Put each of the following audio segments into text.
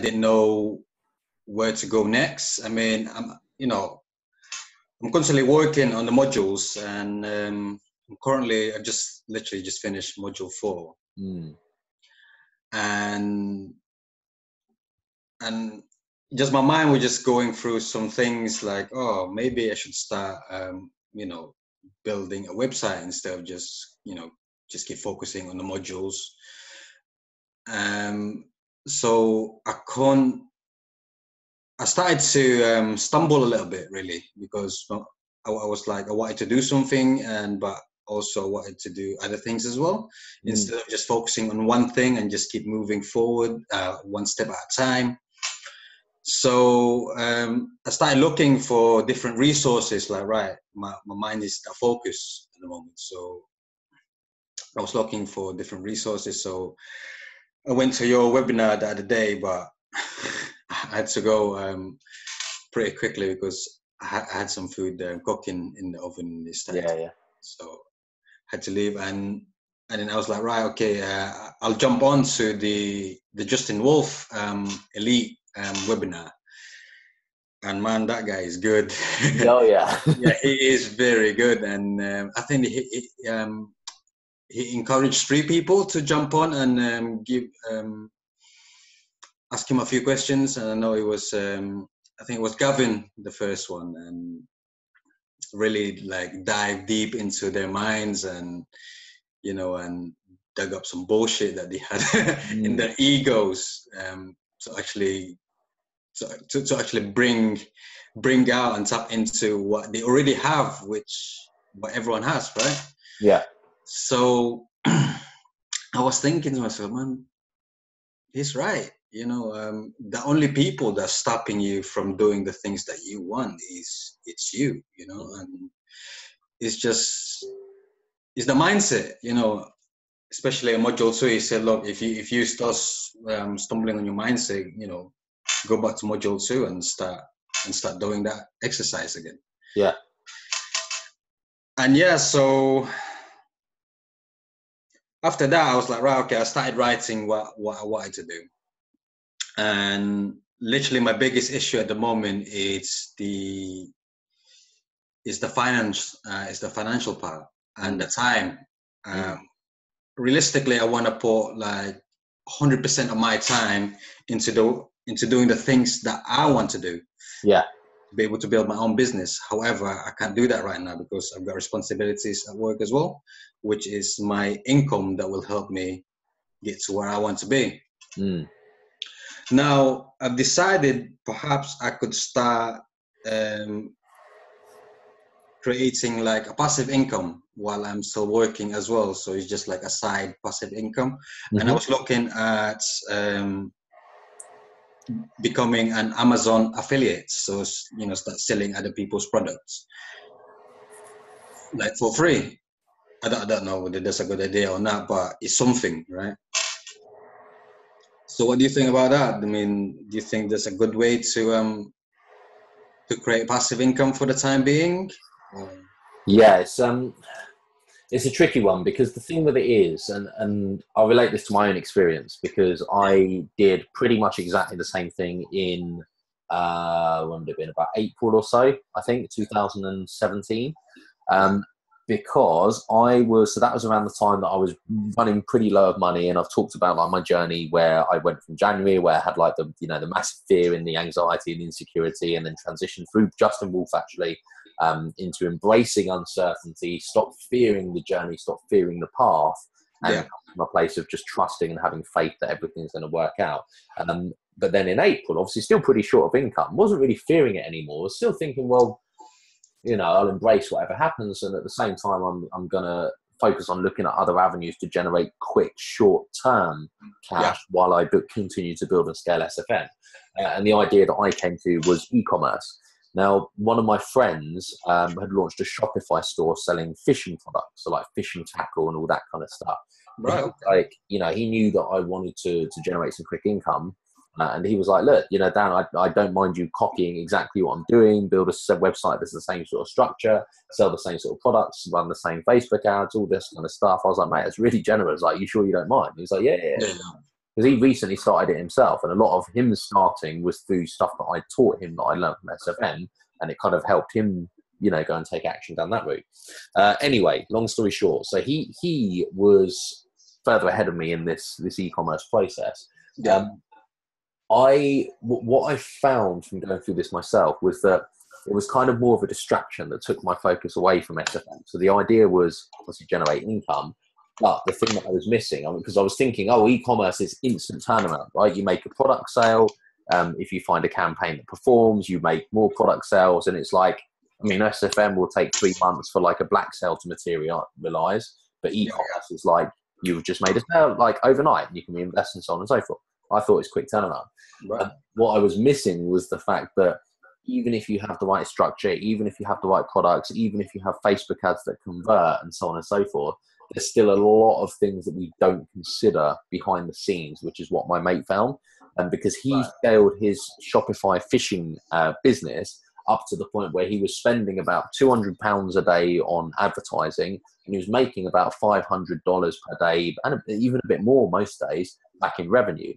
didn't know where to go next. I mean, I'm constantly working on the modules, and I just literally just finished module 4, and just my mind was just going through some things like, oh, maybe I should start, building a website instead of just keep focusing on the modules. So I started to stumble a little bit, really, because I was like, I wanted to do something, but also wanted to do other things as well, instead of just focusing on one thing and just keep moving forward one step at a time. So I started looking for different resources, like, right, my mind is a focus at the moment. So I was looking for different resources. So I went to your webinar the other day, but I had to go pretty quickly because I had some food cooking in the oven this time. Yeah. So I had to leave, and then I was like, right, okay, I'll jump on to the Justin Wolf Elite webinar. And man, that guy is good. Oh yeah. Yeah, he is very good, and I think he encouraged 3 people to jump on and ask him a few questions. And I know it was I think it was Gavin, the first one, and really like dive deep into their minds, and and dug up some bullshit that they had in their egos, to actually bring out and tap into what they already have, what everyone has, right? Yeah. So I was thinking to myself, man, he's right. The only people that's stopping you from doing the things that you want it's you, and it's the mindset, especially in module 2. He said, look, if you start stumbling on your mindset, go back to module 2 and start doing that exercise again. Yeah. And so after that, I was like, right, okay, I started writing what I wanted to do. And literally my biggest issue at the moment is the financial part and the time. Realistically, I want to put like 100% of my time into doing the things that I want to do. Yeah. To be able to build my own business. However, I can't do that right now because I've got responsibilities at work as well, which is my income that will help me get to where I want to be. Now, I've decided perhaps I could start creating like a passive income while I'm still working as well. So it's just like a side passive income. And I was looking at becoming an Amazon affiliate. So, start selling other people's products like for free. I don't know whether that's a good idea or not, but it's something, right? So what do you think about that? I mean, do you think there's a good way to create passive income for the time being? Yeah, it's a tricky one, because the thing with it is, and I'll relate this to my own experience, because I did pretty much exactly the same thing in, when would it have been, about April or so, I think, 2017. Because that was around the time that I was running pretty low of money, and I've talked about like my journey where I went from January, where I had like the massive fear and the anxiety and insecurity, and then transitioned through Justin Wolf actually into embracing uncertainty, stop fearing the journey, stop fearing the path, and from a place of just trusting and having faith that everything's going to work out. But then in April, obviously still pretty short of income, wasn't really fearing it anymore, was still thinking, well, I'll embrace whatever happens, and at the same time, I'm going to focus on looking at other avenues to generate quick, short-term cash while I continue to build and scale SFN. And the idea that I came to was e-commerce. Now, one of my friends had launched a Shopify store selling fishing products, so like fishing tackle and all that kind of stuff. Right. Like, he knew that I wanted to generate some quick income. And he was like, look, Dan, I don't mind you copying exactly what I'm doing, build a website that's the same sort of structure, sell the same sort of products, run the same Facebook ads, all this kind of stuff. I was like, mate, it's really generous. Like, you sure you don't mind? He was like, yeah. because he recently started it himself, and a lot of him starting was through stuff that I taught him that I learned from SFM, and it kind of helped him, go and take action down that route. Anyway, long story short, so he was further ahead of me in this e-commerce process. Yeah. What I found from going through this myself was that it was kind of more of a distraction that took my focus away from SFM. So the idea was obviously generate income, but the thing that I was missing, because I was thinking, e-commerce is instant turnaround, right? You make a product sale. If you find a campaign that performs, you make more product sales. And it's like, SFM will take 3 months for like a black sale to materialize, but e-commerce is like, you've just made a sale like overnight, and you can reinvest and so on and so forth. I thought it's quick turnaround. Right. What I was missing was the fact that even if you have the right structure, even if you have the right products, even if you have Facebook ads that convert and so on and so forth, there's still a lot of things that we don't consider behind the scenes, which is what my mate found. And because he scaled his Shopify fishing business up to the point where he was spending about £200 a day on advertising, and he was making about $500 per day, and even a bit more most days, back in revenue.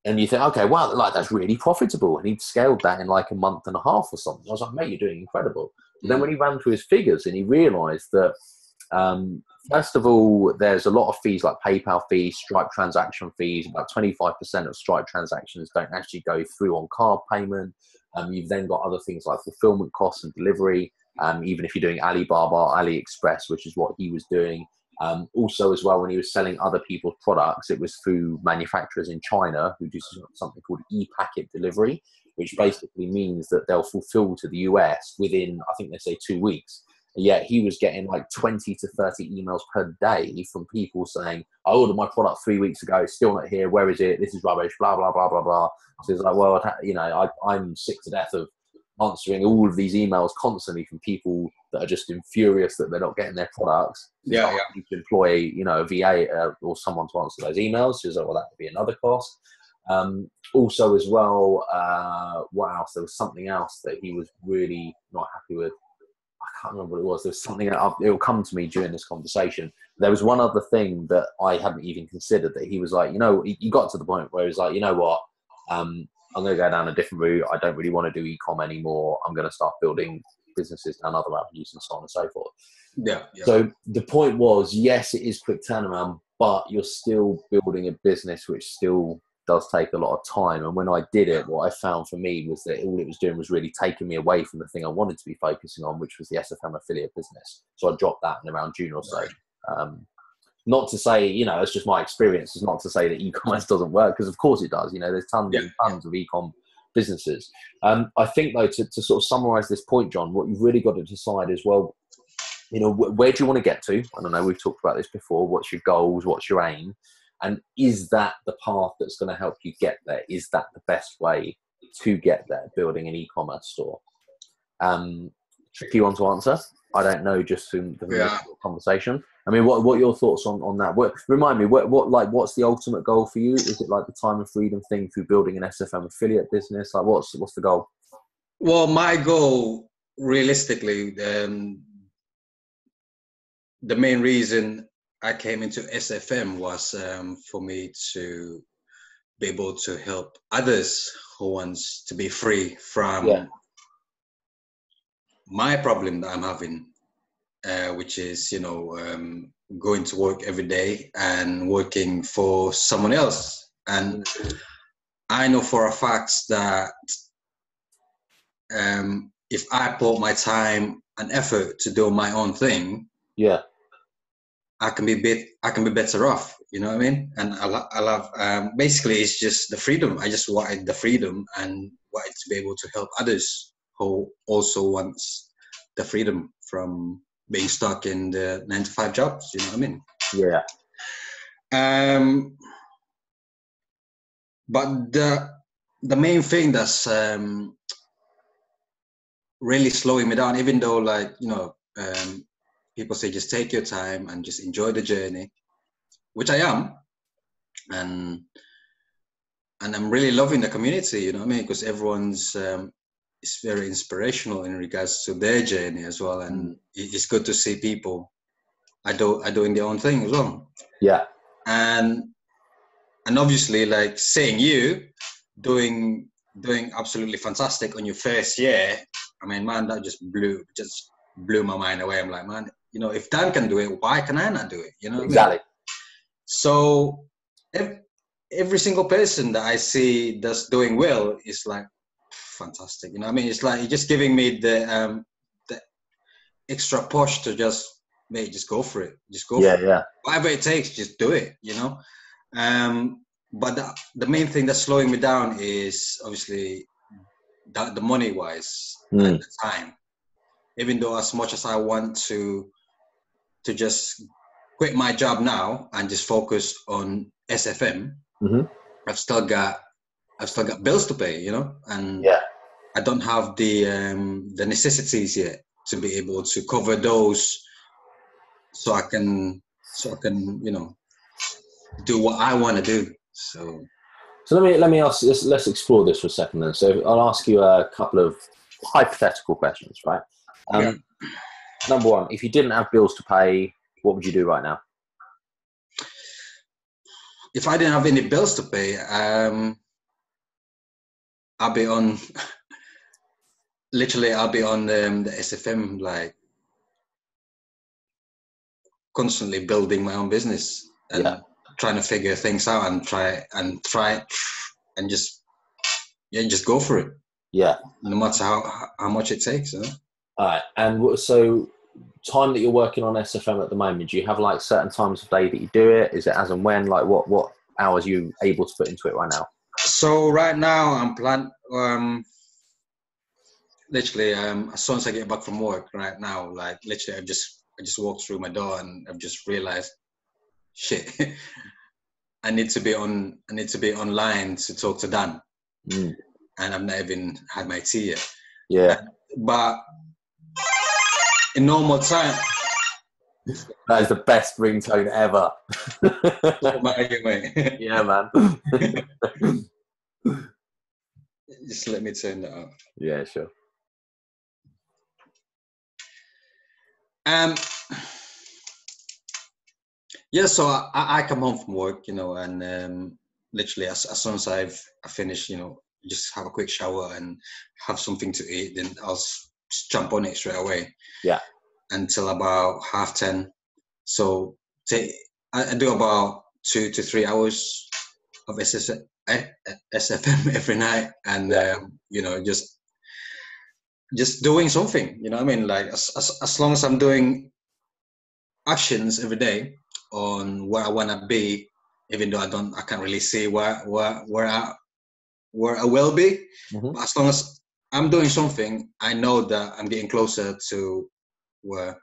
And you think, okay, wow, like that's really profitable. And he'd scaled that in like a month and a half or something. I was like, mate, you're doing incredible. But then when he ran through his figures and he realized that, first of all, there's a lot of fees like PayPal fees, Stripe transaction fees. About 25% of Stripe transactions don't actually go through on card payment. You've then got other things like fulfillment costs and delivery. Even if you're doing Alibaba, AliExpress, which is what he was doing. Also as well, when he was selling other people's products, it was through manufacturers in China who do something called e-packet delivery, which basically means that they'll fulfill to the US within, I think they say 2 weeks. And yet he was getting like 20 to 30 emails per day from people saying, I ordered my product 3 weeks ago, it's still not here, where is it, this is rubbish, blah blah blah blah blah. So it's like, well, I'm sick to death of answering all of these emails constantly from people that are just furious that they're not getting their products. You need to employ, a VA or someone to answer those emails. So that would be another cost. Also as well, what else? There was something else that he was really not happy with. I can't remember what it was. There was something that it will come to me during this conversation. There was one other thing that I hadn't even considered that he was like, he got to the point where he was like, you know what? I'm going to go down a different route. I don't really want to do e-com anymore. I'm going to start building businesses down other avenues and so on and so forth. Yeah. So the point was, yes, it is quick turnaround, but you're still building a business which still does take a lot of time. And when I did it, what I found for me was that all it was doing was really taking me away from the thing I wanted to be focusing on, which was the SFM affiliate business. So I dropped that in around June or so. Not to say, it's just my experience. It's not to say that e-commerce doesn't work, because of course it does. There's tons and tons of e-com businesses. I think though, to sort of summarize this point, John, what you've really got to decide is, well, where do you want to get to? I don't know, we've talked about this before. What's your goals? What's your aim? And is that the path that's going to help you get there? Is that the best way to get there, building an e-commerce store? Tricky one to answer. I don't know, just from the conversation. I mean, what are your thoughts on that? Remind me, what's the ultimate goal for you? Is it like the time and freedom thing through building an SFM affiliate business? Like, what's the goal? Well, my goal, realistically, the main reason I came into SFM was for me to be able to help others who wants to be free from my problem that I'm having, which is, going to work every day and working for someone else. And I know for a fact that if I put my time and effort to do my own thing, I can be better off. You know what I mean? And I love basically it's just the freedom. I just wanted the freedom and wanted to be able to help others who also wants the freedom from being stuck in the 9-to-5 jobs. You know what I mean? Yeah. But the main thing that's really slowing me down, even though people say just take your time and just enjoy the journey, which I am, and I'm really loving the community. You know what I mean? Because everyone's is very inspirational in regards to their journey as well, and it's good to see people are doing their own thing as well. Yeah. And and obviously, like seeing you doing absolutely fantastic on your first year. I mean, man, that just blew my mind away. I'm like, man, you know, if Dan can do it, why can I not do it? You know what I mean? Exactly. So every single person that I see that's doing well is like fantastic. You know what I mean? It's like you're just giving me the extra push to just, mate, just go for it. Just go for it. Yeah. Whatever it takes, just do it, you know? But the main thing that's slowing me down is obviously the money wise and the time. Even though as much as I want to just quit my job now and just focus on SFM, I've still got bills to pay, you know, and I don't have the necessities yet to be able to cover those, so I can you know, do what I want to do. So let me ask. Let's explore this for a second then. So I'll ask you a couple of hypothetical questions, right? Number one, if you didn't have bills to pay, what would you do right now? If I didn't have any bills to pay, I'll be on. Literally, I'll be on the SFM, like constantly building my own business and trying to figure things out and try and just go for it. Yeah, no matter how much it takes. You know? All right, and so time that you're working on SFM at the moment, do you have like certain times of day that you do it? Is it as and when? Like what hours are you able to put into it right now? So right now I'm literally as soon as I get back from work right now, like literally I just walked through my door and I've just realized, shit, I need to be online to talk to Dan, and I've not even had my tea yet. Yeah, but in normal time, that is the best ringtone ever. Yeah, man. Just let me turn that up. Yeah, sure. Yeah, so I come home from work, you know, and literally as soon as I finish, you know, just have a quick shower and have something to eat, then I'll just jump on it straight away. Yeah. Until about 10:30. So I do about 2 to 3 hours of SFM every night, and you know, just doing something. You know what I mean? Like as long as I'm doing actions every day on where I want to be, even though I can't really see where I will be. But as long as I'm doing something, I know that I'm getting closer to where.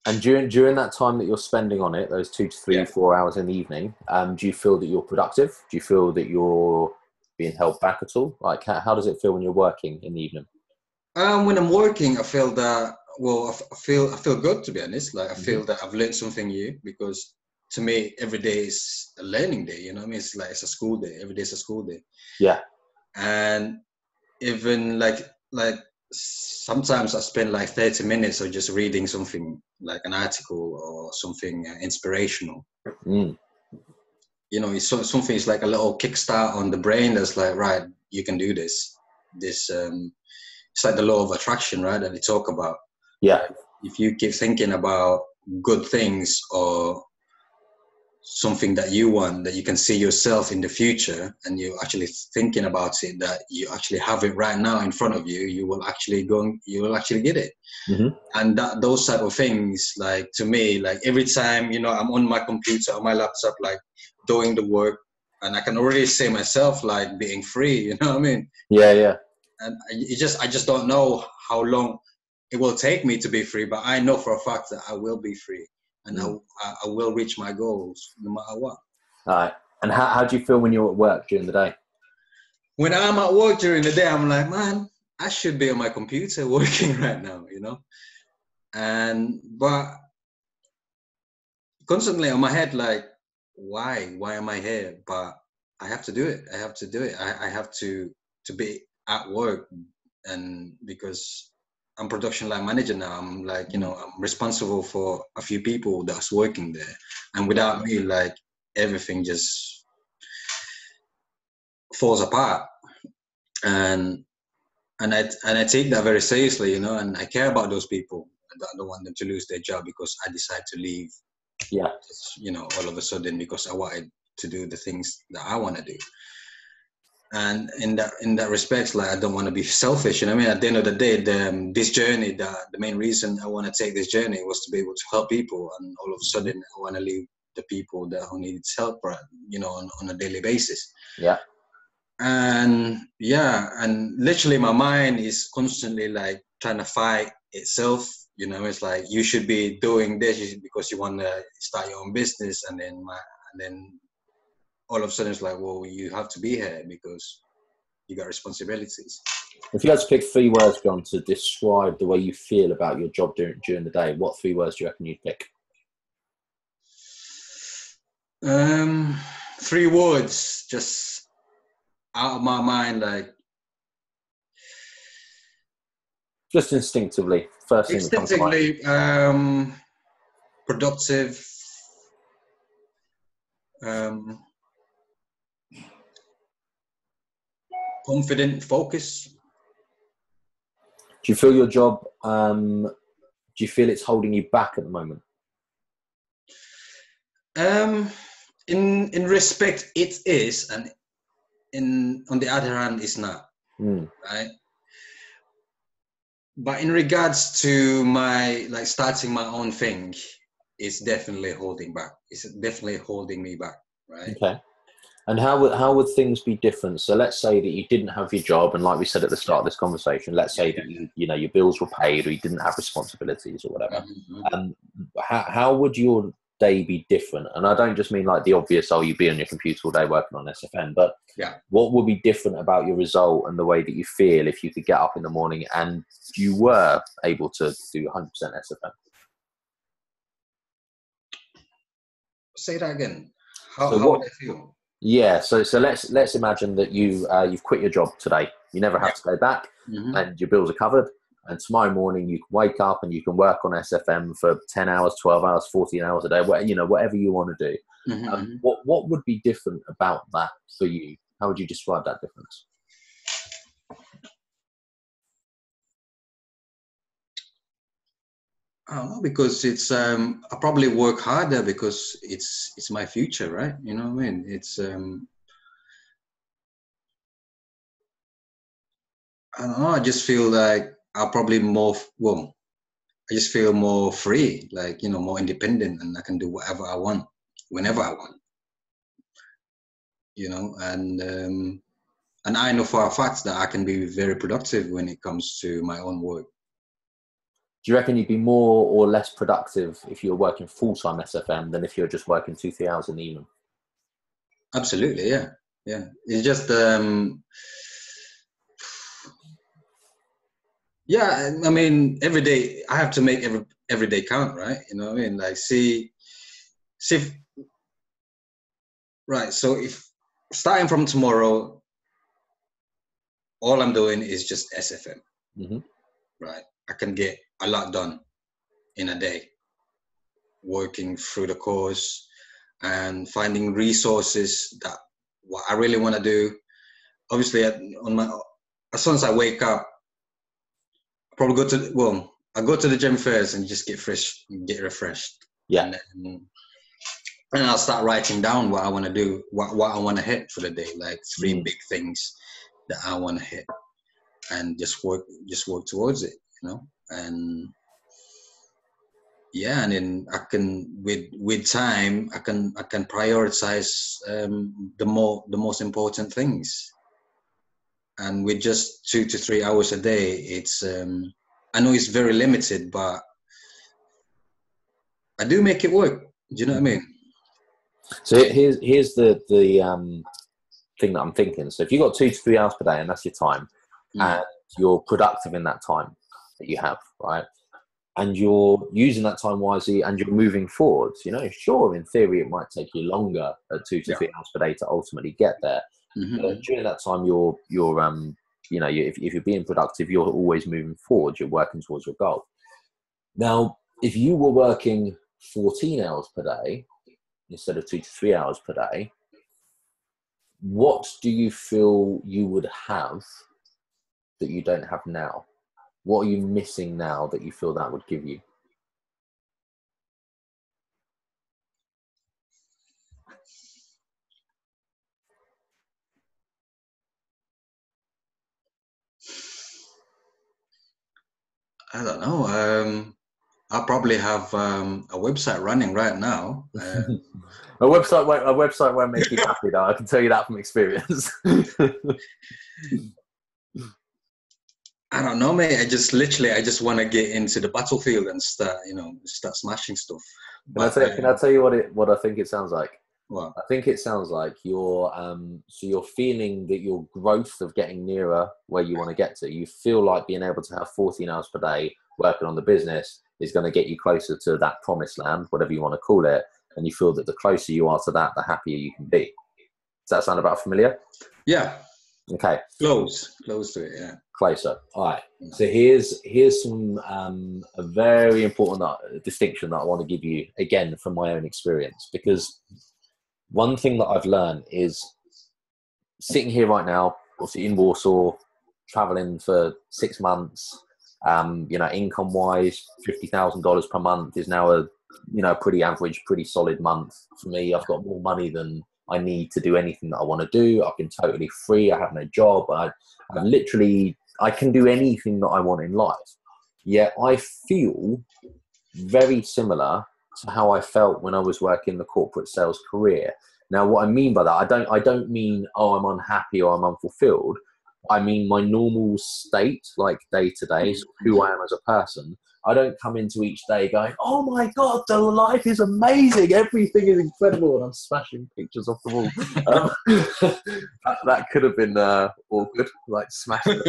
And during that time that you're spending on it, those 2 to 3, 4 hours in the evening, do you feel that you're productive? Do you feel that you're being held back at all? Like, how does it feel when you're working in the evening? When I'm working, I feel that, well, I feel good, to be honest. Like, I feel that I've learned something new, because to me, every day is a learning day. You know what I mean? It's like, it's a school day. Every day is a school day. Yeah. And even like sometimes I spend like 30 minutes of just reading something, like an article or something inspirational. You know, it's something, it's like a little kickstart on the brain that's like, right, you can do this. It's like the law of attraction, right, that they talk about. Yeah. If you keep thinking about good things or something that you want, that you can see yourself in the future, and you're actually thinking about it, that you actually have it right now in front of you, you will actually get it. And those type of things, like, to me, like every time, you know, I'm on my computer, on my laptop, like doing the work, and I can already see myself like being free, you know what I mean? Yeah. And I just don't know how long it will take me to be free, but I know for a fact that I will be free, and I will reach my goals no matter what. All right. And how do you feel when you're at work during the day? When I'm at work during the day, I'm like, man, I should be on my computer working right now, you know? But constantly on my head, like, why am I here? But I have to do it. I have to be at work, and because I'm production line manager now, I'm like, you know, I'm responsible for a few people that's working there, and without me, like, everything just falls apart, and I take that very seriously, you know, and I care about those people. I don't want them to lose their job because I decide to leave, Yeah. you know, all of a sudden because I wanted to do the things that I want to do. And in that respect, like, I don't want to be selfish. You know what I mean? At the end of the day, this journey, the main reason I want to take this journey was to be able to help people. And all of a sudden, I want to leave the people that who needs help, right, you know, on a daily basis. Yeah. And yeah, and literally my mind is constantly like trying to fight itself. You know, it's like, you should be doing this because you want to start your own business, and then all of a sudden it's like, well, you have to be here because you got responsibilities. If you had to pick 3 words, John, to describe the way you feel about your job during the day, what 3 words do you reckon you'd pick? 3 words, just out of my mind, like Just instinctively, first thing that comes to mind. Productive, confident, focus. Do you feel your job, do you feel it's holding you back at the moment? In respect, it is, and on the other hand, it's not. Right? But in regards to my, like, starting my own thing, it's definitely holding back. It's definitely holding me back, right? Okay. And how would things be different? So let's say that you didn't have your job, and like we said at the start of this conversation, let's say that you know your bills were paid, or you didn't have responsibilities or whatever. How would your day be different? And I don't just mean like the obvious, oh, you'd be on your computer all day working on SFN, but what would be different about your result and the way that you feel if you could get up in the morning and you were able to do 100% SFN? Say that again. How would I feel? Yeah, so let's imagine that you've quit your job today. You never have to go back, and your bills are covered. And tomorrow morning you can wake up and you can work on SFM for 10 hours, 12 hours, 14 hours a day. Whatever you want to do. What would be different about that for you? How would you describe that difference? I don't know, because it's I probably work harder because it's my future, right? You know what I mean? It's I don't know. I just feel like I'll probably I just feel more free, like, you know, more independent, and I can do whatever I want, whenever I want. You know, and I know for a fact that I can be very productive when it comes to my own work. Do you reckon you'd be more or less productive if you were working full-time SFM than if you were just working 2-3 hours in the evening? Absolutely, yeah. It's just yeah. I mean, every day I have to make every day count, right? You know what I mean? Like, see, right. So if starting from tomorrow, all I'm doing is just SFM, right? I can get a lot done in a day, working through the course and finding resources that what I really want to do. Obviously, as soon as I wake up, I probably I go to the gym first and just get refreshed. Yeah. And I'll start writing down what I want to do, what I want to hit for the day, like 3 big things that I want to hit, and just work towards it, you know. And yeah, and then I can, with time, I can prioritize the most important things. And with just 2 to 3 hours a day, it's I know it's very limited, but I do make it work. Do you know what I mean? So here's the thing that I'm thinking. So if you've got 2 to 3 hours per day and that's your time, and you're productive in that time that you have, right? And you're using that time wisely and you're moving forwards, you know, sure, in theory, it might take you longer at 2 to 3 hours per day to ultimately get there. But during that time, you're if you're being productive, you're always moving forward. You're working towards your goal. Now, if you were working 14 hours per day instead of 2 to 3 hours per day, What do you feel you would have that you don't have now? What are you missing now that you feel that would give you? I don't know. I probably have a website running right now. A website won't make you happy, though. I can tell you that from experience. I don't know, mate. I just want to get into the battlefield and start smashing stuff. Can I tell you what I think it sounds like? Well, I think it sounds like you're feeling that your growth of getting nearer where you want to get to. You feel like being able to have 14 hours per day working on the business is going to get you closer to that promised land, whatever you want to call it. And you feel that the closer you are to that, the happier you can be. Does that sound about familiar? Yeah. Okay. Close to it. Yeah. Closer. All right. So here's some a very important distinction that I want to give you again from my own experience, because one thing that I've learned is sitting here right now, obviously in Warsaw, traveling for 6 months. Income wise, $50,000 per month is now a pretty average, pretty solid month for me. I've got more money than I need to do anything that I want to do. I've been totally free. I have no job. I can do anything that I want in life. Yet I feel very similar to how I felt when I was working the corporate sales career. Now, what I mean by that, I don't mean, oh, I'm unhappy or I'm unfulfilled. I mean my normal state, like day to day, so who I am as a person. I don't come into each day going, oh my God, the life is amazing. Everything is incredible. And I'm smashing pictures off the wall. That could have been awkward, like smashing.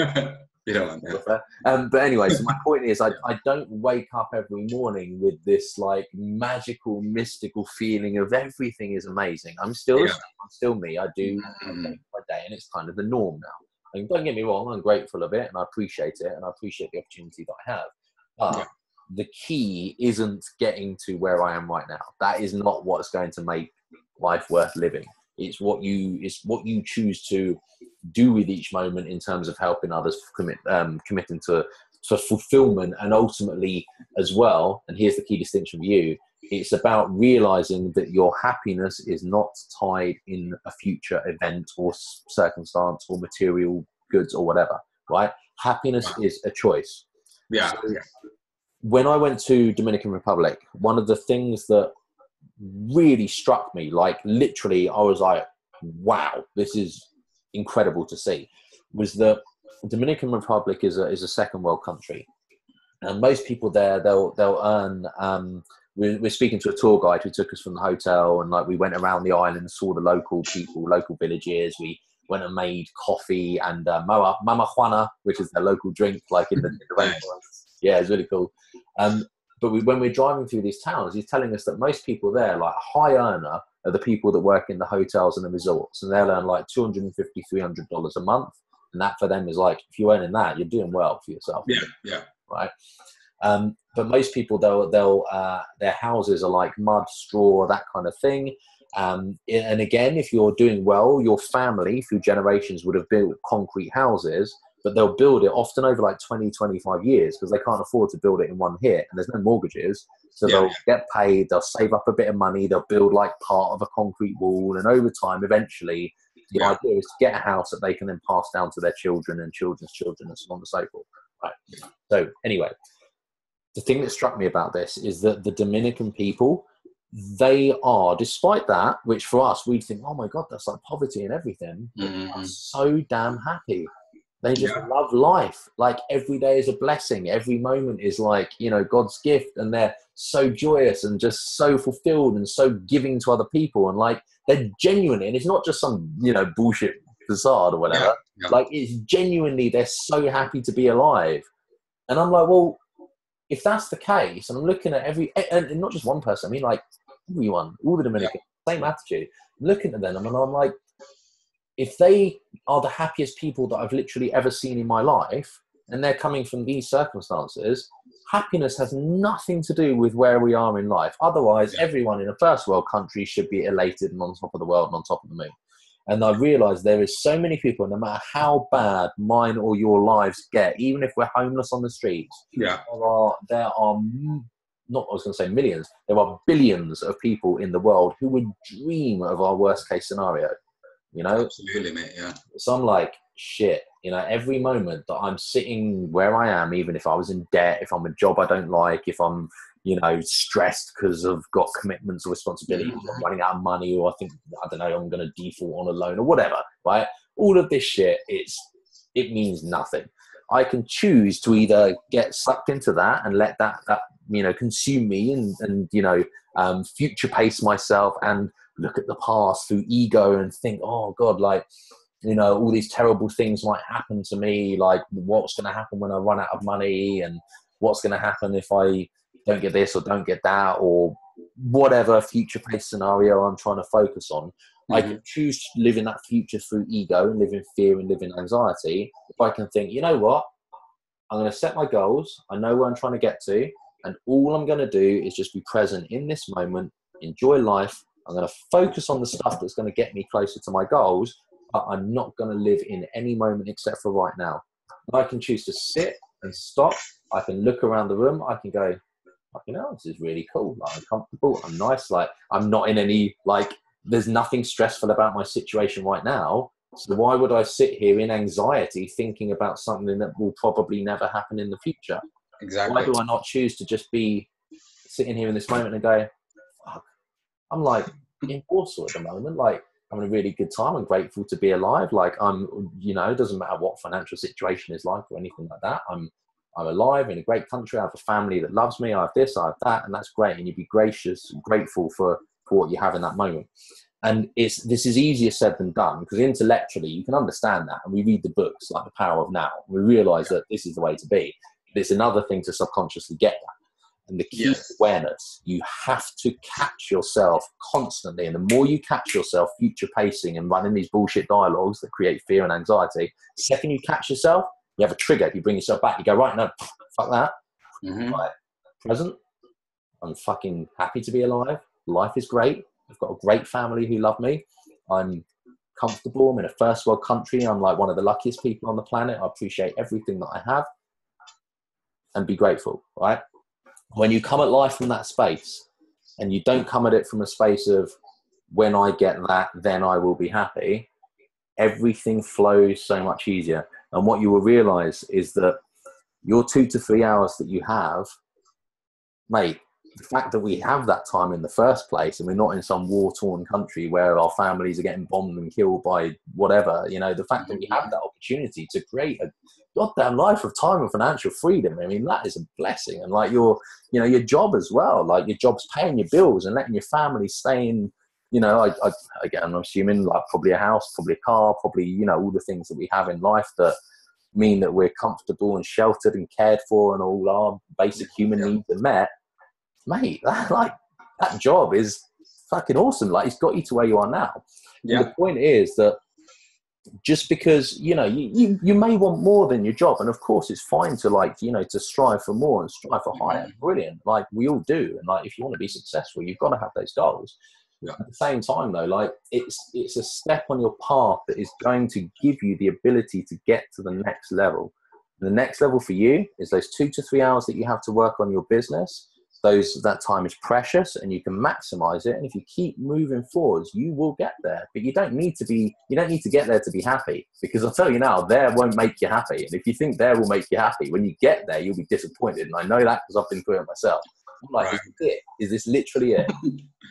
But anyway, so my point is I don't wake up every morning with this like magical, mystical feeling of everything is amazing. I'm still the same. I'm still me. I do my day, and it's kind of the norm now. And don't get me wrong, I'm grateful of it and I appreciate it and I appreciate the opportunity that I have. But the key isn't getting to where I am right now. That is not what's going to make life worth living. It's what you choose to do with each moment in terms of helping others, committing to fulfillment, and ultimately as well, and here's the key distinction for you, it's about realizing that your happiness is not tied in a future event or circumstance or material goods or whatever, right? Happiness is a choice. Yeah. So when I went to Dominican Republic, one of the things that really struck me, like literally I was like, wow, this is incredible to see, was that Dominican Republic is a second world country. And most people there, they'll earn, we're speaking to a tour guide who took us from the hotel, and like we went around the island, saw the local people, local villages. We went and made coffee and mama juana, which is their local drink, like in the rainforest. Yeah, it's really cool. But when we're driving through these towns, he's telling us that most people there, like high earner, are the people that work in the hotels and the resorts, and they'll earn like $250, $300 a month. And that for them is like, if you're earning that, you're doing well for yourself. Yeah. Right. But most people, their houses are like mud, straw, that kind of thing. And again, if you're doing well, your family through generations would have built concrete houses, but they'll build it often over like 20, 25 years because they can't afford to build it in one hit, and there's no mortgages. So they'll get paid, they'll save up a bit of money, they'll build like part of a concrete wall, and over time, eventually, the idea is to get a house that they can then pass down to their children and children's children and so on and so forth. Right. So anyway, the thing that struck me about this is that the Dominican people, they are, despite that, which for us, we'd think, oh my God, that's like poverty and everything, they are so damn happy. They just love life. Like every day is a blessing. Every moment is like, God's gift, and they're so joyous and just so fulfilled and so giving to other people. And like, they're genuinely, and it's not just some, bullshit facade or whatever. Like it's genuinely, they're so happy to be alive. And I'm like, well, if that's the case, and I'm looking at and not just one person, I mean like everyone, all the Dominicans, same attitude. I'm looking at them and I'm like, if they are the happiest people that I've literally ever seen in my life, and they're coming from these circumstances, happiness has nothing to do with where we are in life. Otherwise, everyone in a first world country should be elated and on top of the world and on top of the moon. And I realized there is so many people, no matter how bad mine or your lives get, even if we're homeless on the streets, Yeah. there are not, I was going to say millions, there are billions of people in the world who would dream of our worst case scenario, you know? Absolutely, mate, yeah. So I'm like, shit, you know, every moment that I'm sitting where I am, even if I was in debt, if I'm a job I don't like, if I'm, you know, stressed because I've got commitments or responsibilities, I'm running out of money, or I think, I don't know, I'm going to default on a loan or whatever, right? All of this shit, it means nothing. I can choose to either get sucked into that and let that you know, consume me and you know, future pace myself and look at the past through ego and think, oh God, like, you know, all these terrible things might happen to me. Like, what's going to happen when I run out of money, and what's going to happen if I don't get this or don't get that, or whatever future pace scenario I'm trying to focus on. I can choose to live in that future through ego and live in fear and live in anxiety. If I can think, you know what, I'm going to set my goals. I know where I'm trying to get to. And all I'm going to do is just be present in this moment, enjoy life. I'm going to focus on the stuff that's going to get me closer to my goals, but I'm not going to live in any moment except for right now. And I can choose to sit and stop. I can look around the room. I can go, you know, this is really cool. Like, I'm comfortable. I'm nice. Like, I'm not in any, like, there's nothing stressful about my situation right now. So why would I sit here in anxiety thinking about something that will probably never happen in the future? Exactly. Why do I not choose to just be sitting here in this moment and go, fuck, I'm like in Warsaw at the moment, like having a really good time. I'm grateful to be alive. Like, I'm, you know, it doesn't matter what financial situation is like or anything like that. I'm alive in a great country. I have a family that loves me. I have this, I have that, and that's great. And you'd be gracious and grateful for what you have in that moment. And this is easier said than done, because intellectually you can understand that. And we read the books like The Power of Now. We realize that this is the way to be. But it's another thing to subconsciously get that. And the key is awareness. You have to catch yourself constantly. And the more you catch yourself future pacing and running these bullshit dialogues that create fear and anxiety, the second you catch yourself, you have a trigger. You bring yourself back. You go, right, no, fuck that. Right, present. I'm fucking happy to be alive. Life is great. I've got a great family who love me. I'm comfortable. I'm in a first world country. I'm like one of the luckiest people on the planet. I appreciate everything that I have. And be grateful, right? When you come at life from that space, and you don't come at it from a space of, when I get that, then I will be happy, everything flows so much easier. And what you will realize is that your 2 to 3 hours that you have, mate, the fact that we have that time in the first place, and we're not in some war-torn country where our families are getting bombed and killed by whatever, you know, the fact that we have that opportunity to create a goddamn life of time and financial freedom, I mean, that is a blessing. And like your job as well, like your job's paying your bills and letting your family stay in, you know, again, I'm assuming like probably a house, probably a car, probably, you know, all the things that we have in life that mean that we're comfortable and sheltered and cared for and all our basic human needs are met. Mate, that job is fucking awesome. Like, it's got you to where you are now. Yeah. And the point is that just because, you know, you may want more than your job, and of course it's fine to, like, you know, to strive for more and strive for higher. Brilliant. Like, we all do. And like, if you want to be successful, you've got to have those goals. Yeah. At the same time though, like, it's a step on your path that is going to give you the ability to get to the next level. And the next level for you is those 2 to 3 hours that you have to work on your business. That time is precious, and you can maximize it. And if you keep moving forwards, you will get there. But you don't need to get there to be happy, because I'll tell you now, there won't make you happy. And if you think there will make you happy, when you get there, you'll be disappointed. And I know that because I've been through it myself. I'm like, right. Is this it? Is this literally it?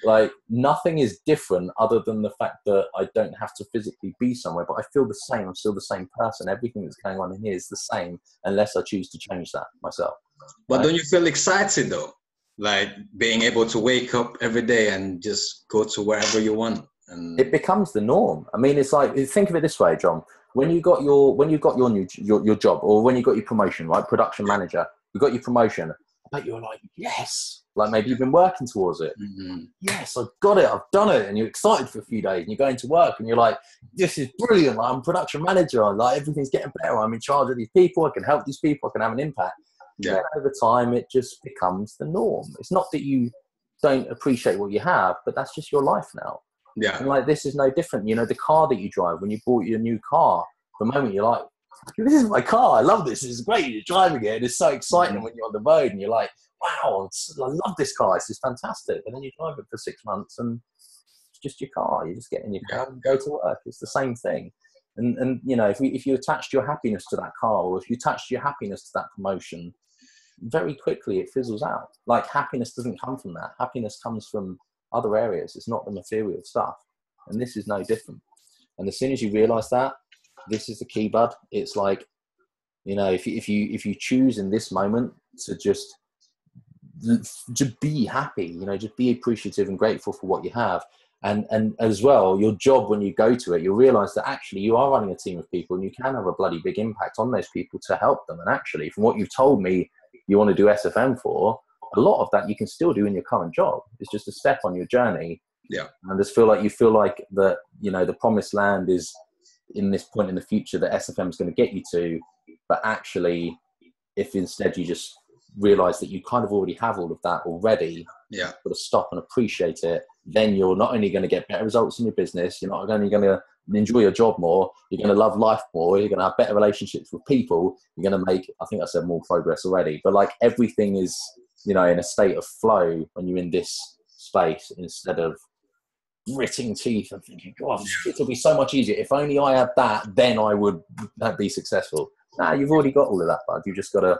Like, nothing is different other than the fact that I don't have to physically be somewhere, but I feel the same. I'm still the same person. Everything that's going on in here is the same, unless I choose to change that myself. But don't you feel excited though? Like being able to wake up every day and just go to wherever you want, and it becomes the norm. I mean, it's like, think of it this way, John. When you got your new job, or when you got your promotion, right? Production manager, you got your promotion. I bet you were like, yes. Like, maybe you've been working towards it. Mm-hmm. Yes, I've got it. I've done it. And you're excited for a few days, and you're going to work, and you're like, this is brilliant. Like, I'm production manager. I'm like, everything's getting better. I'm in charge of these people. I can help these people. I can have an impact. Yeah. Then over time, it just becomes the norm. It's not that you don't appreciate what you have, but that's just your life now. Yeah. And like, this is no different. You know, the car that you drive, when you bought your new car, the moment you're like, this is my car, I love this, it's great, you're driving it, and it's so exciting when you're on the road and you're like, wow, I love this car, this is fantastic. And then you drive it for 6 months and it's just your car. You just get in your car and go to work. It's the same thing. And you know, if you attached your happiness to that car, or if you attached your happiness to that promotion, very quickly it fizzles out. Like, happiness doesn't come from that. Happiness comes from other areas. It's not the material stuff. And this is no different. And as soon as you realize that, this is the key, bud. It's like, you know, if you choose in this moment to just be happy, you know, just be appreciative and grateful for what you have. And as well, your job, when you go to it, you'll realize that actually you are running a team of people and you can have a bloody big impact on those people to help them. And actually, from what you've told me you want to do SFM for, a lot of that you can still do in your current job. It's just a step on your journey. Yeah. And just feel like that, you know, the promised land is in this point in the future that SFM is going to get you to. But actually, if instead you just realize that you kind of already have all of that already, sort of stop and appreciate it, then you're not only going to get better results in your business, you're not only going to enjoy your job more, you're going to love life more, you're going to have better relationships with people, you're going to make, I think I said more progress already, but like, everything is, you know, in a state of flow when you're in this space, instead of gritting teeth and thinking, God, it'll be so much easier. If only I had that, then I would be successful. Nah, you've already got all of that, bud. You've just got to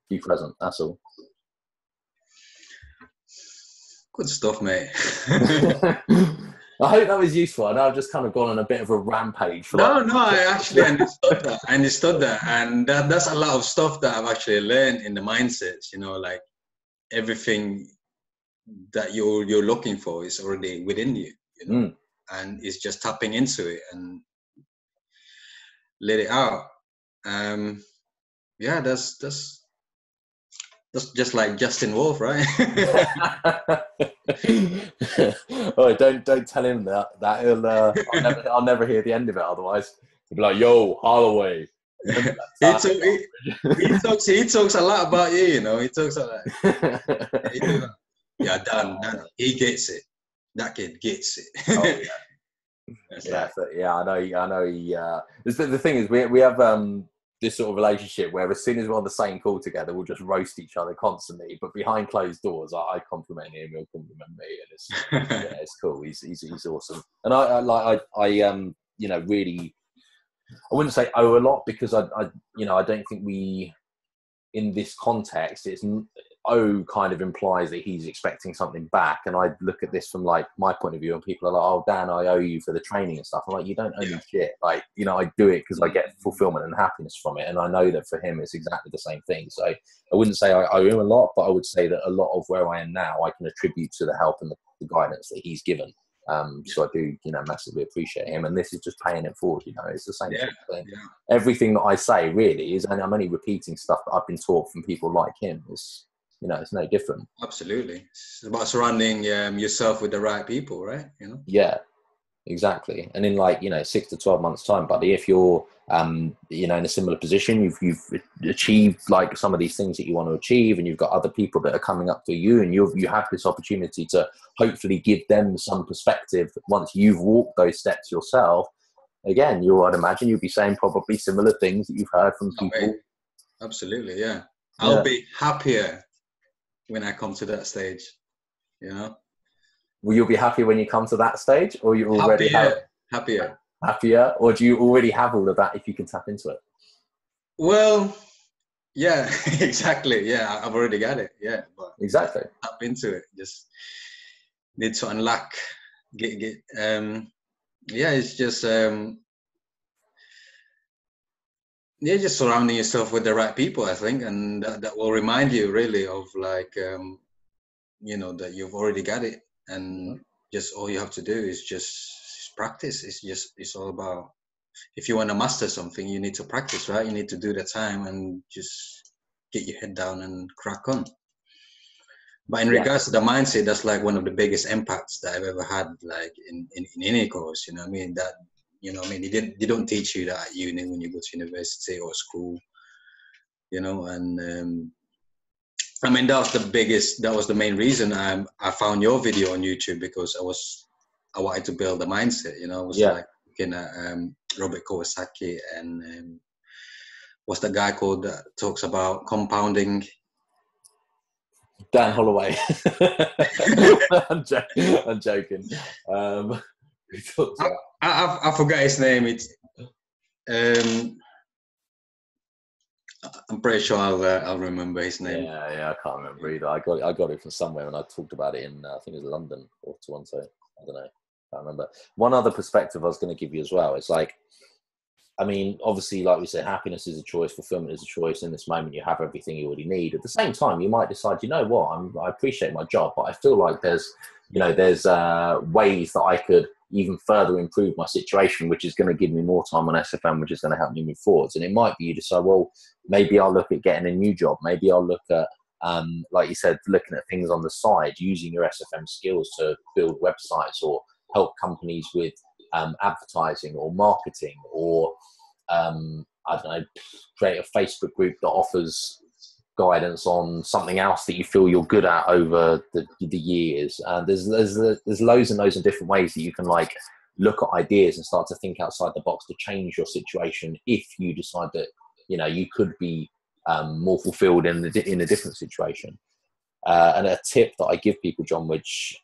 be present. That's all. Good stuff, mate. I hope that was useful. I know I've just kind of gone on a bit of a rampage. For No, I actually understood that. And that's a lot of stuff that I've actually learned in the mindsets, you know, like everything that you're looking for is already within you, you know, and it's just tapping into it and let it out. Yeah, that's just like Justin Wolf, right? Oh, don't tell him that. I'll never hear the end of it. Otherwise, he'll be like, "Yo, Holloway." He talks a lot about you, you know. He talks a lot. Yeah, Dan, he gets it. That kid gets it. Oh, yeah. I know. He. The thing is, we have this sort of relationship where as soon as we're on the same call together, we'll just roast each other constantly. But behind closed doors, I compliment him, he'll compliment me, and it's cool. He's awesome. And I you know, really, I wouldn't say owe a lot, because I you know, I don't think we, in this context, it's owe kind of implies that he's expecting something back. And I look at this from like my point of view, and people are like, "Oh, Dan, I owe you for the training and stuff." I'm like, you don't owe me shit. Like, you know, I do it because I get fulfillment and happiness from it. And I know that for him, it's exactly the same thing. So I wouldn't say I owe him a lot, but I would say that a lot of where I am now, I can attribute to the help and the guidance that he's given. So I do, you know, massively appreciate him, and this is just paying it forward. You know, it's the same sort of thing. Everything that I say really is, and I'm only repeating stuff that I've been taught from people like him. It's, you know, it's no different. Absolutely, it's about surrounding yourself with the right people, right? You know. Yeah, exactly. And in like, you know, 6 to 12 months time, buddy, if you're you know, in a similar position, you've achieved like some of these things that you want to achieve, and you've got other people that are coming up to you, and you have this opportunity to hopefully give them some perspective once you've walked those steps yourself. Again, I'd imagine you'll be saying probably similar things that you've heard from people. Absolutely, yeah. I'll be happier when I come to that stage, you know. Will you be happy when you come to that stage, or you already happier, or do you already have all of that if you can tap into it? Well, yeah, exactly. Yeah, I've already got it. Yeah, but exactly, tap into it. Just need to unlock. It's just just surrounding yourself with the right people, I think, and that will remind you really of like you know, that you've already got it, and just all you have to do is just practice. It's all about, if you want to master something, you need to practice, right? You need to do the time and just get your head down and crack on. But in regards to the mindset, that's like one of the biggest impacts that I've ever had, like in any course, you know what I mean? That, you know what I mean, they don't teach you that at uni when you go to university or school, you know. And I mean, that was the main reason I found your video on YouTube, because I was I wanted to build a mindset. You know, it was Yeah. like looking at Robert Kiyosaki and what's the guy called that talks about compounding? Dan Holloway. I'm joking. He talks about. I forgot his name. It's I'm pretty sure I'll remember his name. Yeah, I can't remember either. I got it from somewhere, and I talked about it in I think it was London or Toronto. I don't know. I can't remember. One other perspective I was going to give you as well. It's like, I mean, obviously, like we said, happiness is a choice, fulfillment is a choice. In this moment, you have everything you already need. At the same time, you might decide, you know what, I appreciate my job, but I feel like there's ways that I could even further improve my situation, which is going to give me more time on SFM, which is going to help me move forwards. And it might be you decide, well, maybe I'll look at getting a new job. Maybe I'll look at, like you said, looking at things on the side, using your SFM skills to build websites or help companies with advertising or marketing, or I don't know, create a Facebook group that offers guidance on something else that you feel you're good at over the years. And there's loads and loads of different ways that you can like look at ideas and start to think outside the box to change your situation if you decide that you could be more fulfilled in a different situation. And a tip that I give people, John, which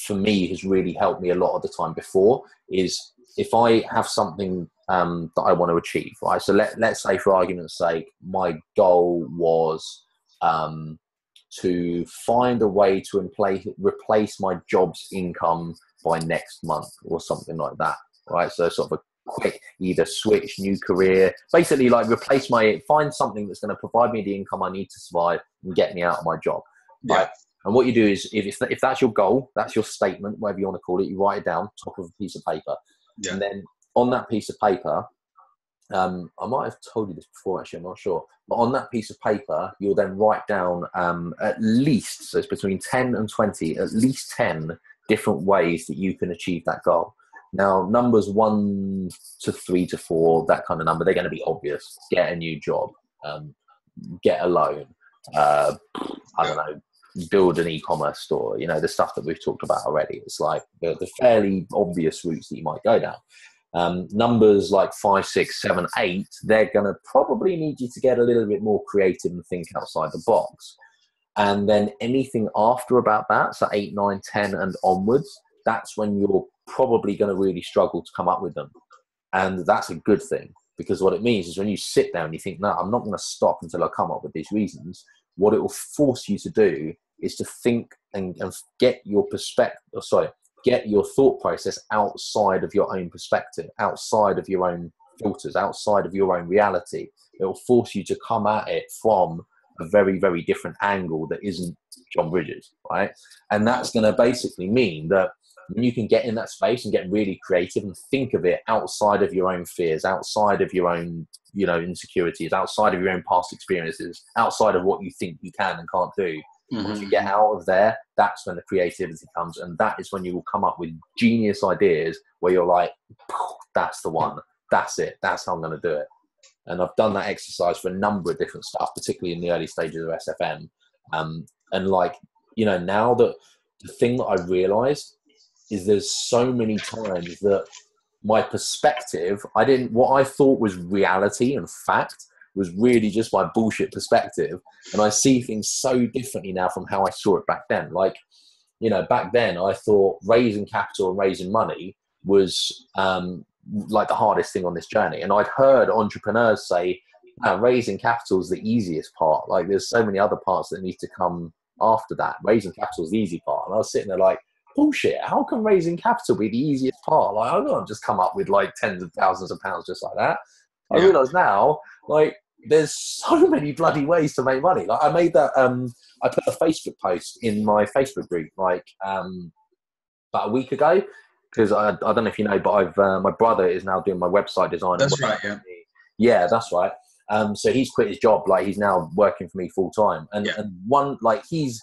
for me has really helped me a lot of the time before, is if I have something that I want to achieve, right? So let's say, for argument's sake, my goal was to find a way to replace my job's income by next month or something like that, right? So sort of a quick either switch, new career, basically like find something that's going to provide me the income I need to survive and get me out of my job, right? Yeah. And what you do is, if that's your goal, that's your statement, whatever you want to call it, you write it down top of a piece of paper. Yeah. And then on that piece of paper, I might have told you this before, actually, I'm not sure. But on that piece of paper, you'll then write down at least, so it's between 10 and 20, at least 10 different ways that you can achieve that goal. Now, numbers 1 to 3 to 4, that kind of number, they're going to be obvious. Get a new job, get a loan, I don't know, build an e-commerce store, the stuff that we've talked about already. It's like the fairly obvious routes that you might go down. Numbers like 5, 6, 7, 8, they're going to probably need you to get a little bit more creative and think outside the box. And then anything after about that, so 8, 9, 10 and onwards, that's when you're probably going to really struggle to come up with them. And that's a good thing, because what it means is when you sit down and you think, no, I'm not going to stop until I come up with these reasons, what it will force you to do is to think and get your get your thought process outside of your own perspective, outside of your own filters, outside of your own reality. It will force you to come at it from a very, very different angle that isn't John Bridges, right? And that's going to basically mean that when you can get in that space and get really creative and think of it outside of your own fears, outside of your own, insecurities, outside of your own past experiences, outside of what you think you can and can't do. Mm-hmm. Once you get out of there, that's when the creativity comes, and that is when you will come up with genius ideas where you're like, that's the one, that's it, that's how I'm going to do it. And I've done that exercise for a number of different stuff, particularly in the early stages of SFM. And like, now that the thing that I realized is there's so many times that my perspective, what I thought was reality and fact was really just my bullshit perspective. And I see things so differently now from how I saw it back then. Like, back then I thought raising capital and raising money was like the hardest thing on this journey. And I'd heard entrepreneurs say, raising capital is the easiest part. Like, there's so many other parts that need to come after that. Raising capital is the easy part. And I was sitting there like, bullshit, how can raising capital be the easiest part? Like, I can't just come up with like tens of thousands of pounds just like that. Yeah. I realise now, like, there's so many bloody ways to make money. Like, I made that, I put a Facebook post in my Facebook group, like, about a week ago, because I don't know if you know, but my brother is now doing my website design. That's right, yeah. Yeah, that's right. So he's quit his job, like, he's now working for me full time. And one, like, he's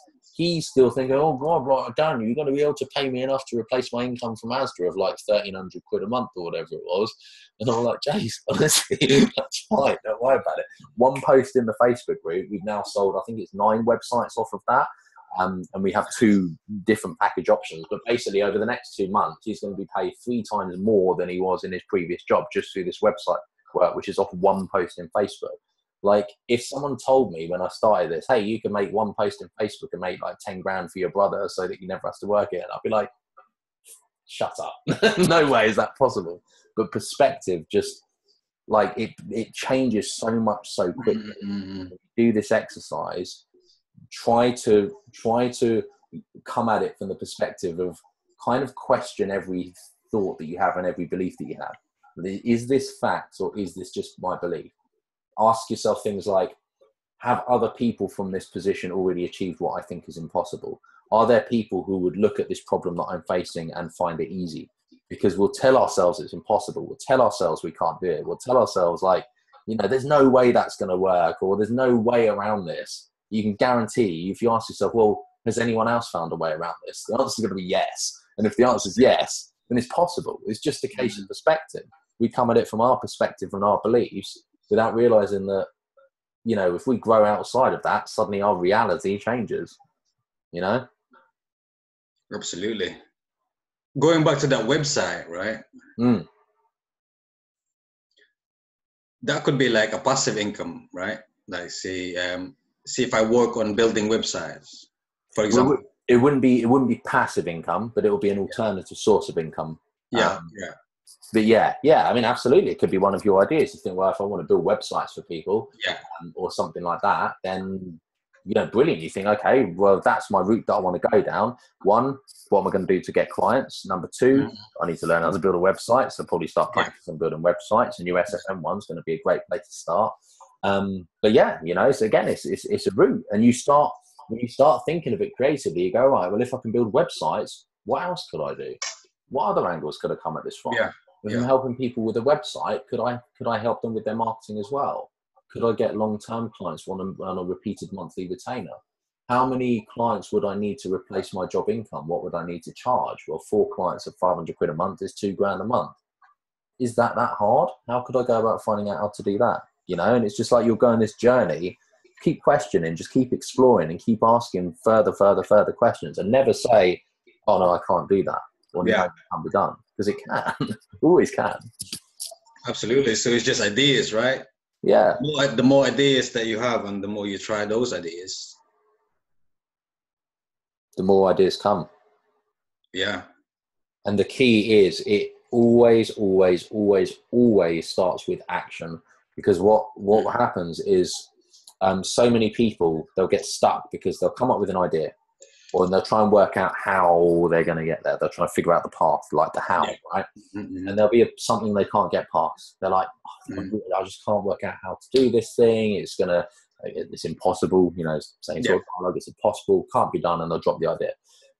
still thinking, oh God, right, Daniel, you're going to be able to pay me enough to replace my income from Asda of like 1,300 quid a month or whatever it was. And I'm like, Jace, honestly, that's fine, don't worry about it. One post in the Facebook group, we've now sold, I think it's 9 websites off of that. And we have 2 different package options. But basically, over the next 2 months, he's going to be paid 3 times more than he was in his previous job just through this website work, which is off 1 post in Facebook. Like, if someone told me when I started this, hey, you can make 1 post in Facebook and make like 10 grand for your brother so that you never have to work it, I'd be like, shut up. No way is that possible. But perspective, just like it changes so much so quickly. Do this exercise, try to come at it from the perspective of kind of question every thought that you have and every belief that you have. Is this fact or is this just my belief? Ask yourself things like, have other people from this position already achieved what I think is impossible? Are there people who would look at this problem that I'm facing and find it easy? Because we'll tell ourselves it's impossible. We'll tell ourselves we can't do it. We'll tell ourselves like, there's no way that's going to work, or there's no way around this. You can guarantee, if you ask yourself, well, has anyone else found a way around this? The answer is going to be yes. And if the answer is yes, then it's possible. It's just a case of perspective. We come at it from our perspective and our beliefs without realizing that, if we grow outside of that, suddenly our reality changes, Absolutely. Going back to that website, right? That could be like a passive income, right? Like see if I work on building websites, for example. Well, it wouldn't be passive income, but it would be an alternative source of income. Yeah. But yeah, I mean, absolutely, it could be one of your ideas. You think, well, if I want to build websites for people, or something like that, then brilliant. You think, okay, well, that's my route that I want to go down. 1, what am I going to do to get clients? Number 2, I need to learn how to build a website, so probably start practicing building websites. And your SFM one's going to be a great place to start. But yeah, so again, it's a route, and when you start thinking of it creatively, you go, right, well, if I can build websites, what else could I do? What other angles could I come at this from? If I'm helping people with a website, could I help them with their marketing as well? Could I get long-term clients on a repeated monthly retainer? How many clients would I need to replace my job income? What would I need to charge? Well, 4 clients at 500 quid a month is 2 grand a month. Is that hard? How could I go about finding out how to do that? And it's just like you're going this journey. Keep questioning, just keep exploring, and keep asking further questions, and never say, oh no, I can't do that, or no, it can't be done, because it can. Always can. Absolutely. So it's just ideas, right? Yeah. The more ideas that you have, and the more you try those ideas, the more ideas come. Yeah. And the key is it always starts with action, because what happens is so many people, they'll get stuck because they'll come up with an idea, or they'll try and work out how they're going to get there. They'll try to figure out the path, like the how, right? And there'll be something they can't get past. They're like, I just can't work out how to do this thing. It's impossible, saying to a dialogue, it's impossible, can't be done, and they'll drop the idea.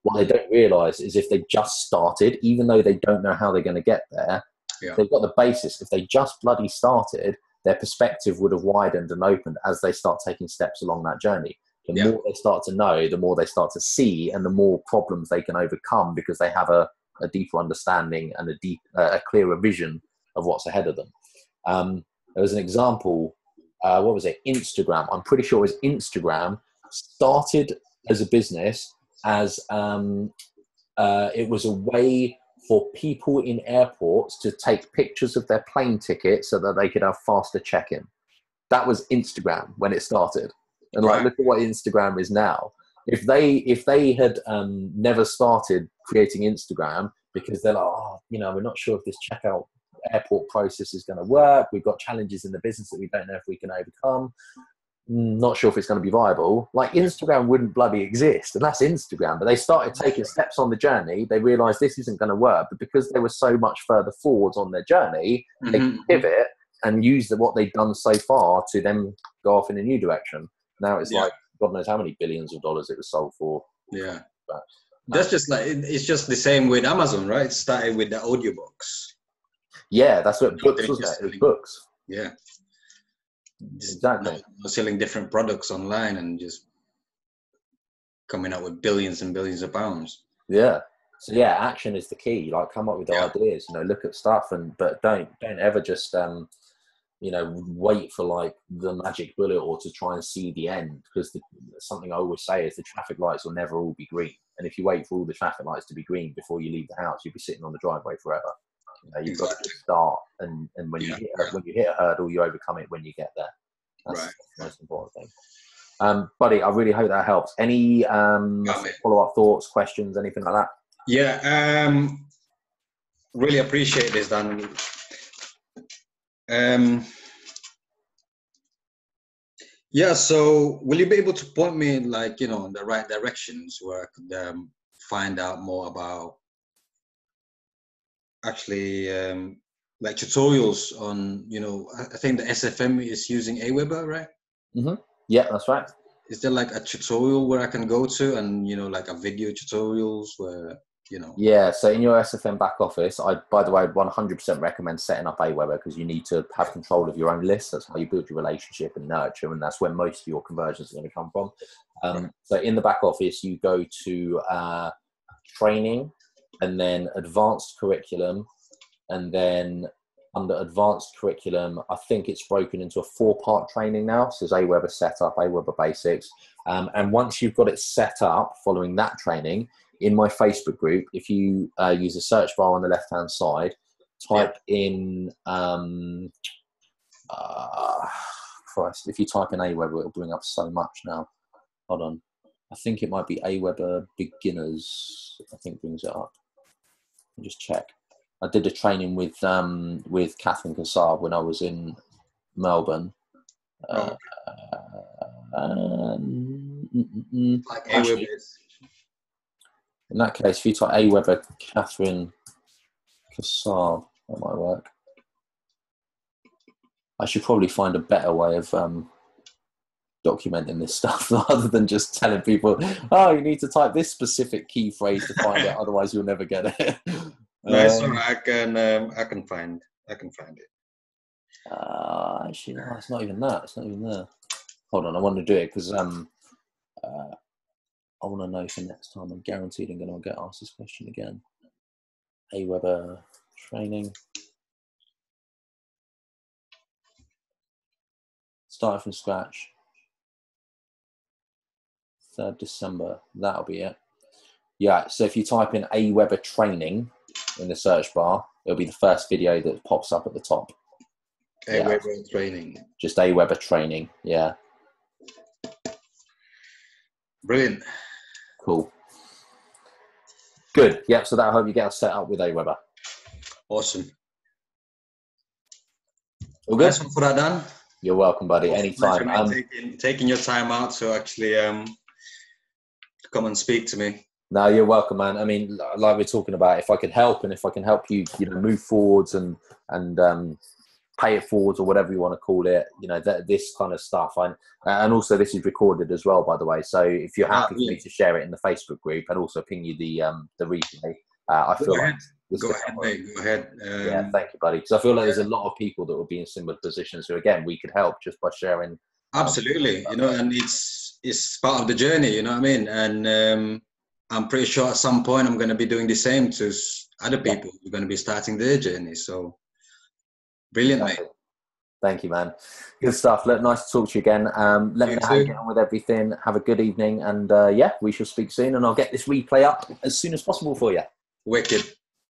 What they don't realize is if they just started, even though they don't know how they're going to get there, they've got the basis. If they just bloody started, their perspective would have widened and opened as they start taking steps along that journey. The more they start to know, the more they start to see, and the more problems they can overcome, because they have a deeper understanding and a clearer vision of what's ahead of them. There was an example, what was it? Instagram. I'm pretty sure it was Instagram started as a business as it was a way for people in airports to take pictures of their plane tickets so that they could have faster check-in. That was Instagram when it started. And look at what Instagram is now. If they had never started creating Instagram because they're like, we're not sure if this checkout airport process is going to work. We've got challenges in the business that we don't know if we can overcome. Not sure if it's going to be viable. Like, Instagram wouldn't bloody exist, and that's Instagram. But they started taking steps on the journey. They realized this isn't going to work, but because they were so much further forwards on their journey, they could pivot and use what they've done so far to then go off in a new direction. Now it's like, God knows how many billions of dollars it was sold for. Yeah. But, that's just like, it's just the same with Amazon, right? It started with the audiobooks. Yeah, that's what books was. It was books. Yeah. Exactly. Selling different products online and just coming up with billions and billions of pounds. Yeah. So yeah, action is the key. Like, come up with the ideas. Look at stuff, but don't ever just wait for like the magic bullet or to try and see the end, because something I always say is the traffic lights will never all be green. And if you wait for all the traffic lights to be green before you leave the house, you'll be sitting on the driveway forever. You've got to start, and when you hit a hurdle, you overcome it when you get there. That's the most important thing. Buddy, I really hope that helps. Any follow-up thoughts, questions, anything like that? Yeah, really appreciate this, Dan. Yeah, so will you be able to point me, like, in the right directions where I could find out more about actually like tutorials on, I think the SFM is using Aweber, right? Mm-hmm. Yeah, that's right. Is there like a tutorial where I can go to and, like a video tutorials where, Yeah, so in your SFM back office, by the way, I'd 100% recommend setting up Aweber, because you need to have control of your own list. That's how you build your relationship and nurture, and that's where most of your conversions are going to come from. So in the back office, you go to training, and then advanced curriculum, and then under advanced curriculum, I think it's broken into a 4-part training now. So there's Aweber Setup, Aweber Basics. And once you've got it set up following that training, in my Facebook group, if you use the search bar on the left-hand side, type in, Christ, if you type in Aweber, it'll bring up so much now. Hold on. I think it might be Aweber Beginners, I think brings it up. I'll just check. I did a training with Catherine Kassab when I was in Melbourne. like Aweber. In that case, if you type Aweber Catherine Kassab, that might work. I should probably find a better way of documenting this stuff rather than just telling people, oh, you need to type this specific key phrase to find it, otherwise you'll never get it. No, it's all right. I can find it. Actually, no, it's not even that. It's not even there. Hold on, I want to do it because I want to know for next time. I'm guaranteed I'm going to get asked this question again. Aweber training. Starting from scratch. 3rd December. That'll be it. Yeah, so if you type in Aweber training in the search bar, it'll be the first video that pops up at the top. Aweber training. Just Aweber training, yeah. Brilliant. Cool. Good. Yeah, so that I hope you get us set up with Aweber. Awesome. All good? Nice one for that, Dan. You're welcome, buddy. Anytime. Taking your time out to actually come and speak to me. No, you're welcome, man. I mean, like we're talking about, if I could help, and if I can help you, move forwards and pay it forwards, or whatever you want to call it, this kind of stuff. And also, this is recorded as well, by the way. So if you're happy for me to share it in the Facebook group and also ping you the replay, I feel like go ahead, mate. Go ahead. Yeah, thank you, buddy. Because I feel like there's a lot of people that will be in similar positions who, again, we could help just by sharing. Absolutely, and it's part of the journey. You know what I mean? And I'm pretty sure at some point I'm going to be doing the same to other people who are going to be starting their journey. So brilliant, mate. Thank you, man. Good stuff. Nice to talk to you again. Let me know how you get on with everything. Have a good evening. And we shall speak soon. And I'll get this replay up as soon as possible for you. Wicked.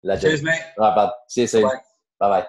Legend. Cheers, mate. All right, bud. See you soon. Bye. Bye-bye.